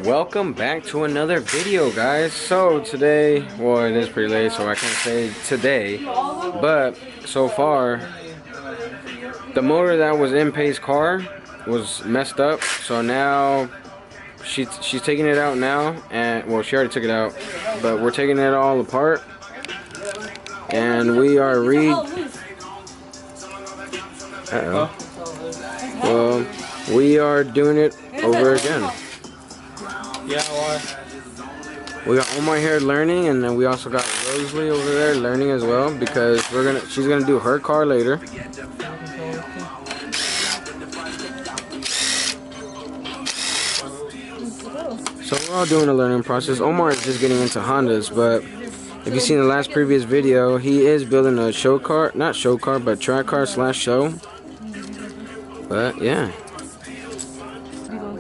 Welcome back to another video, guys. So today, well, it is pretty late, so I can't say today, but so far the motor that was in Pay's car was messed up, so now she's taking it out now, and well, she already took it out, but we're taking it all apart, and we are well, we are doing it over again. Yeah, why? We got Omar here learning, and then we also got Rosalie over there learning as well, because she's gonna do her car later. So we're all doing a learning process. Omar is just getting into Hondas, but if you've seen the last previous video, he is building a show car, not show car, but track car slash show. But yeah.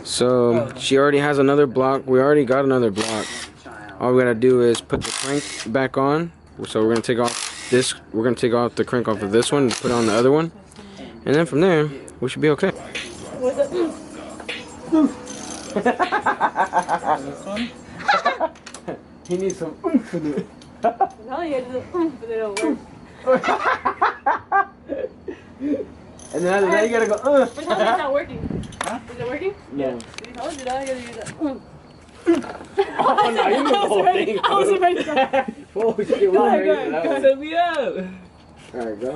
So she already has another block. We already got another block. All we gotta do is put the crank back on. So we're gonna take off this. We're gonna take off the crank off of this one and put on the other one, and then from there we should be okay. He needs some oomph in it. No, you have to do oomph, but it don't work. And then after that you gotta go But tell me it's not working. Huh? Is it working? No. I told you that. I gotta use that. Oh no, you made the whole thing. I was ready to go. Oh shit, we're ready for that one. Set me up. Alright, go.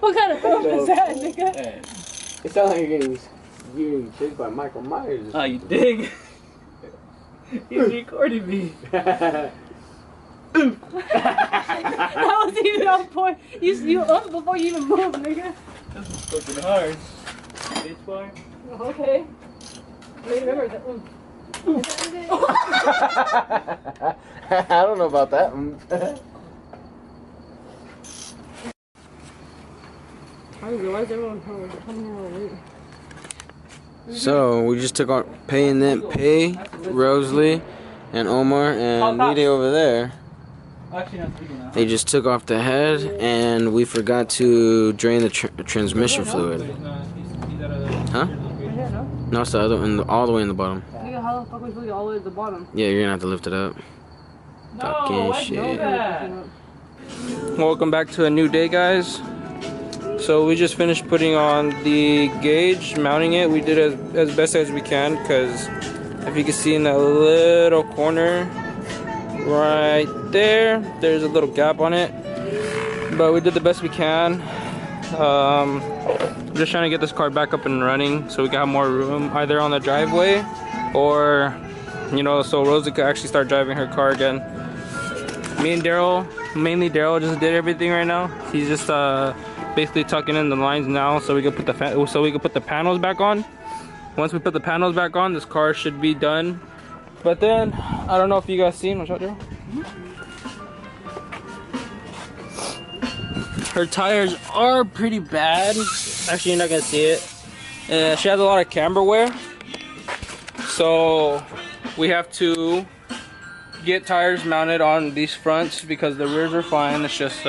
What kind of oomph is that, nigga? Hey. It sounds like you're getting chased by Michael Myers. Oh, you dig? He's recording me. That was even on point. You up before you even move, nigga. This is fucking hard. Bitch bar. Okay. Remember that oomph. I don't know about that. Why is everyone coming out late? So we just took out Pay, Rosalie, and Omar, and Nita over there. They just took off the head, and we forgot to drain the transmission fluid. Huh? No, it's the other one, all the way in the bottom. Nigga, how the fuck we put it all the way at the bottom? Yeah, you're gonna have to lift it up. Fucking shit. Welcome back to a new day, guys. So we just finished putting on the gauge, mounting it. We did as best as we can, because if you can see in that little corner right there, there's a little gap on it, but we did the best we can. Just trying to get this car back up and running so we can have more room either on the driveway, or you know, so Rosie could actually start driving her car again. Me and Daryl, mainly Daryl, just did everything right now. He's just basically tucking in the lines now so we can put the panels back on. Once we put the panels back on, this car should be done. But then I don't know if you guys seen, what's up, Daryl? Her tires are pretty bad. Actually, you're not gonna see it. She has a lot of camber wear, so we have to get tires mounted on these fronts because the rears are fine. It's just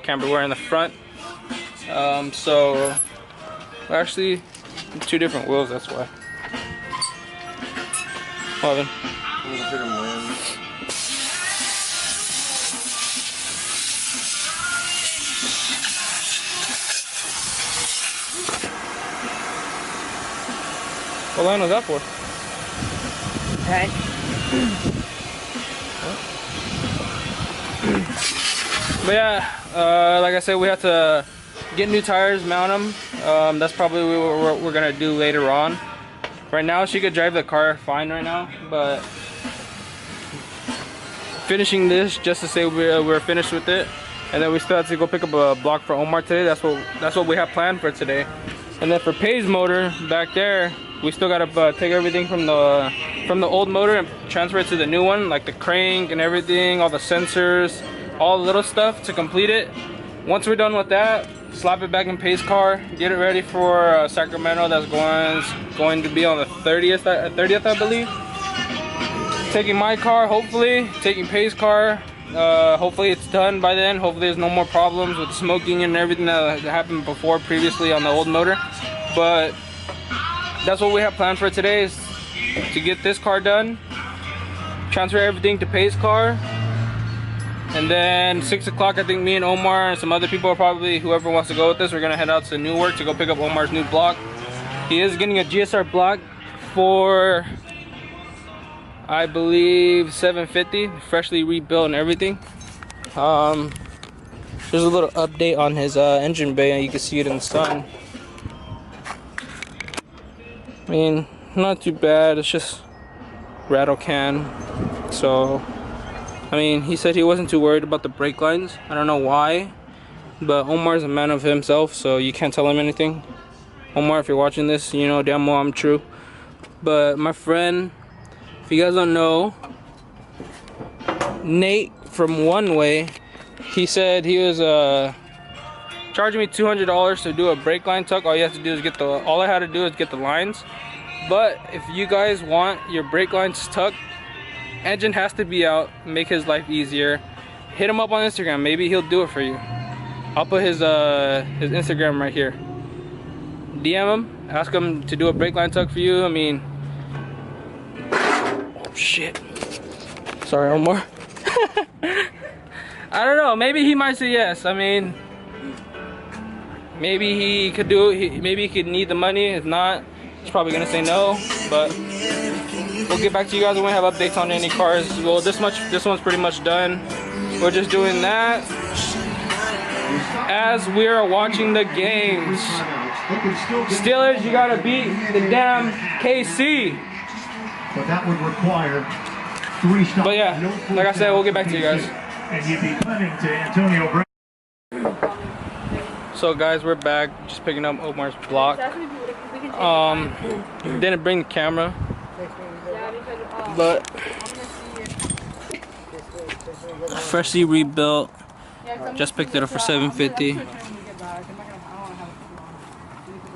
camber wear in the front. So actually, two different wheels. That's why. Well then. What line was that for? Tank. But yeah, like I said, we have to get new tires, mount them. That's probably what we're gonna do later on. Right now, she could drive the car fine right now, but finishing this just to say we're finished with it, and then we still have to go pick up a block for Omar today. That's what we have planned for today. And then for Pay's motor back there, we still gotta take everything from the old motor and transfer it to the new one, like the crank and everything, all the sensors, all the little stuff to complete it. Once we're done with that, slap it back in Pay's car, get it ready for Sacramento. That's going to be on the 30th, I believe. Taking my car, hopefully, taking Pay's car. Hopefully it's done by then. Hopefully there's no more problems with smoking and everything that happened previously on the old motor. But that's what we have planned for today, is to get this car done, transfer everything to Pay's car, and then 6 o'clock I think me and Omar and some other people, probably whoever wants to go with us, we're gonna head out to Newark to go pick up Omar's new block. He is getting a GSR block for, I believe, $750, freshly rebuilt and everything. There's a little update on his engine bay, and you can see it in the sun. I mean, not too bad, it's just rattle can. So I mean, he said he wasn't too worried about the brake lines. I don't know why, but Omar's a man of himself, so you can't tell him anything. Omar, if you're watching this, you know damn well I'm true. But my friend, if you guys don't know, Nate from One Way, he said he was charging me $200 to do a brake line tuck. All I had to do is get the lines. But if you guys want your brake lines tucked, engine has to be out, make his life easier, hit him up on Instagram. Maybe he'll do it for you. I'll put his Instagram right here. DM him, ask him to do a brake line tuck for you. I mean, oh shit, sorry Omar. I don't know, maybe he might say yes. I mean, maybe he could do it, maybe he could need the money. If not, he's probably gonna say no. But we'll get back to you guys when we have updates on any cars. Well, this one's pretty much done. We're just doing that as we are watching the games. Steelers, you gotta beat the damn KC. But that would require 3 stops. But yeah, like I said, we'll get back to you guys. And you'd be punting to Antonio Brown. So guys, we're back, just picking up Omar's block. Didn't bring the camera, but freshly rebuilt. Just picked it up for $750.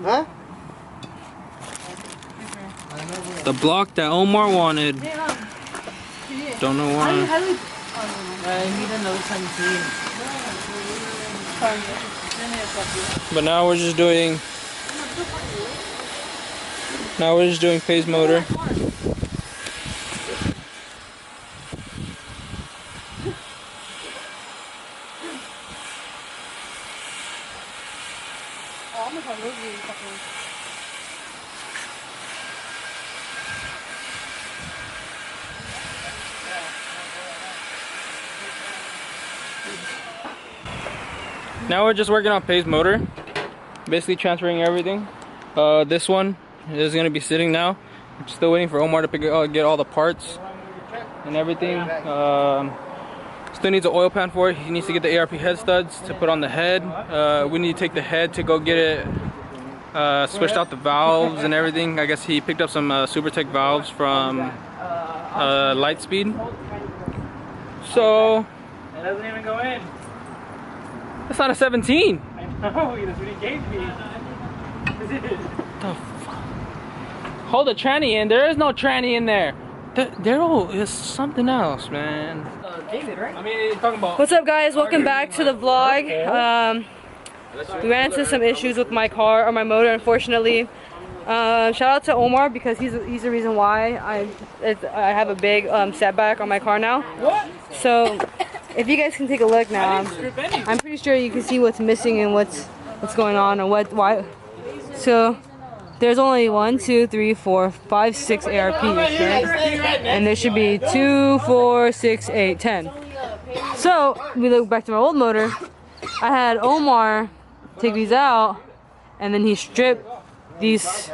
Huh? The block that Omar wanted. Don't know why. But now we're just doing Pay's motor. Now we're just working on Pay's motor, basically transferring everything. This one is going to be sitting now. I'm still waiting for Omar to get all the parts and everything. Still needs an oil pan for it. He needs to get the ARP head studs to put on the head. We need to take the head to go get it switched out, the valves and everything. I guess he picked up some SuperTech valves from Lightspeed. So it doesn't even go in. That's not a 17. I know, that's what he gave me. The fuck? Hold the tranny in. There is no tranny in there. Daryl is something else, man. David, right? I mean, you're talking about. What's up, guys? Welcome back to the vlog. We ran into some issues with my car, or my motor, unfortunately. Shout out to Omar, because he's the reason why I have a big setback on my car now. What? So if you guys can take a look now, I'm pretty sure you can see what's missing and what's going on and why. So there's only 1, 2, 3, 4, 5, 6 ARPs, right? And there should be 2, 4, 6, 8, 10. So we look back to my old motor. I had Omar take these out, and then he stripped these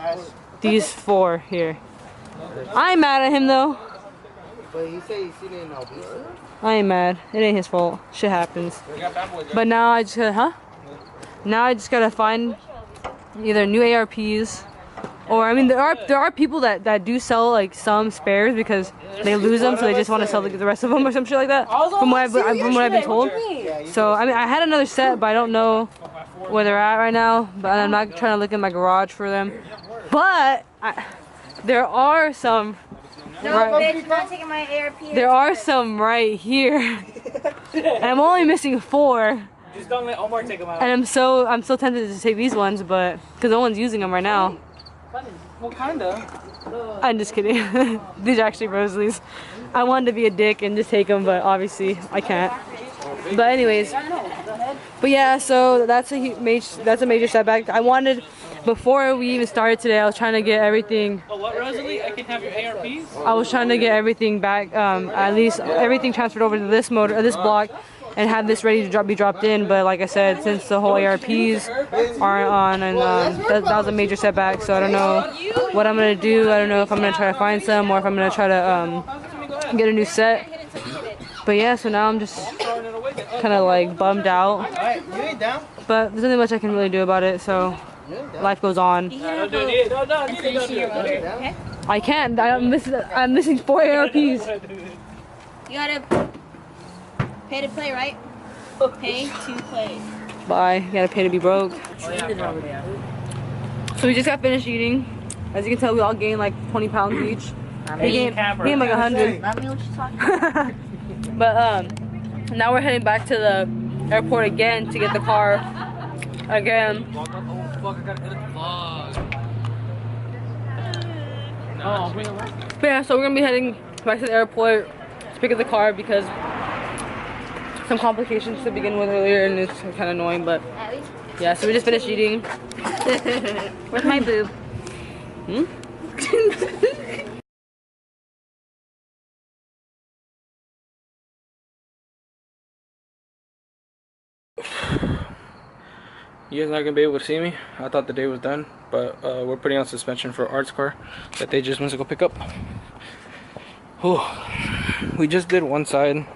4 here. I'm mad at him though. But he said he's seen it in Albisa. I ain't mad. It ain't his fault. Shit happens. But now I just gotta, Now I just gotta find either new ARPs, or I mean there are people that do sell like some spares because they lose them, so they just want to sell the rest of them or some shit like that. From what I've been told. So I mean I had another set, but I don't know where they're at right now. But I'm not trying to look in my garage for them. But there are some. No, bitch, not taking my ARP. There are some right here. And I'm only missing 4. Just don't let Omar take them out. And I'm so tempted to take these ones, but because no one's using them right now. Well, kinda. I'm just kidding. These are actually Rosalie's. I wanted to be a dick and just take them, but obviously I can't. But anyways, but yeah, so that's a major setback. I wanted, before we even started today, I was trying to get everything. Oh, what, Rosalie? I can have your ARPs? I was trying to get everything back, at least everything transferred over to this motor, this block, and have this ready to be dropped in. But like I said, since the whole ARPs aren't on, and that was a major setback. So I don't know what I'm gonna do. I don't know if I'm gonna try to find some or if I'm gonna try to get a new set. But yeah, so now I'm just kind of like bummed out. But there's nothing much I can really do about it. So life goes on. I can't. I'm missing 4 ARPs. You gotta pay to play, right? Pay to play. Bye. You gotta pay to be broke. So we just got finished eating. As you can tell, we all gained like 20 pounds each. We gained like 100. But now we're heading back to the airport again to get the car again. But yeah, so we're gonna be heading back to the airport to pick up the car because some complications to begin with earlier, and it's kind of annoying. But yeah, so we just finished eating. Where's my boob? Hmm? You guys not gonna be able to see me. I thought the day was done, but we're putting on suspension for Art's car that they just went to go pick up. Whew. We just did one side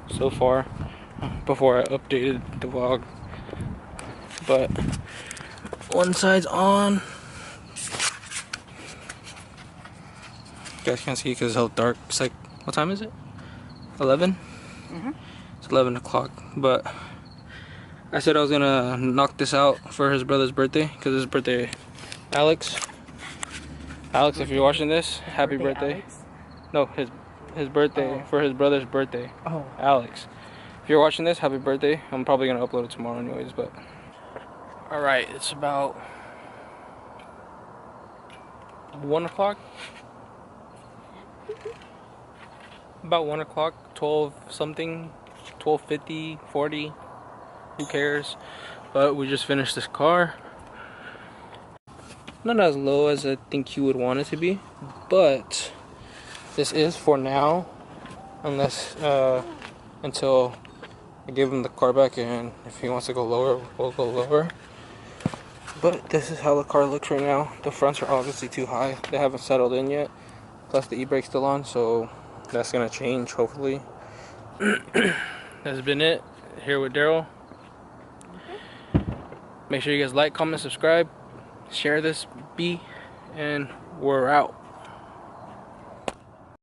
so far before I updated the vlog, but one side's on. You guys can't see because it's how dark. It's like, what time is it? 11? It's 11 o'clock, but I said I was gonna knock this out for his brother's birthday, because his birthday, Alex, if you're watching this, happy birthday. Alex? No, his birthday, for his brother's birthday. Oh. Alex. If you're watching this, happy birthday. I'm probably gonna upload it tomorrow anyways, but. Alright, it's about 1 o'clock. About 1 o'clock, 12 something, 12:50, 40. Who cares? But we just finished this car. Not as low as I think you would want it to be, but this is for now, unless until I give him the car back, and if he wants to go lower, we'll go lower. But this is how the car looks right now. The fronts are obviously too high. They haven't settled in yet. Plus the e-brake's still on, so that's gonna change hopefully. That's been it here with Darryl. Make sure you guys like, comment, subscribe, share this, and we're out.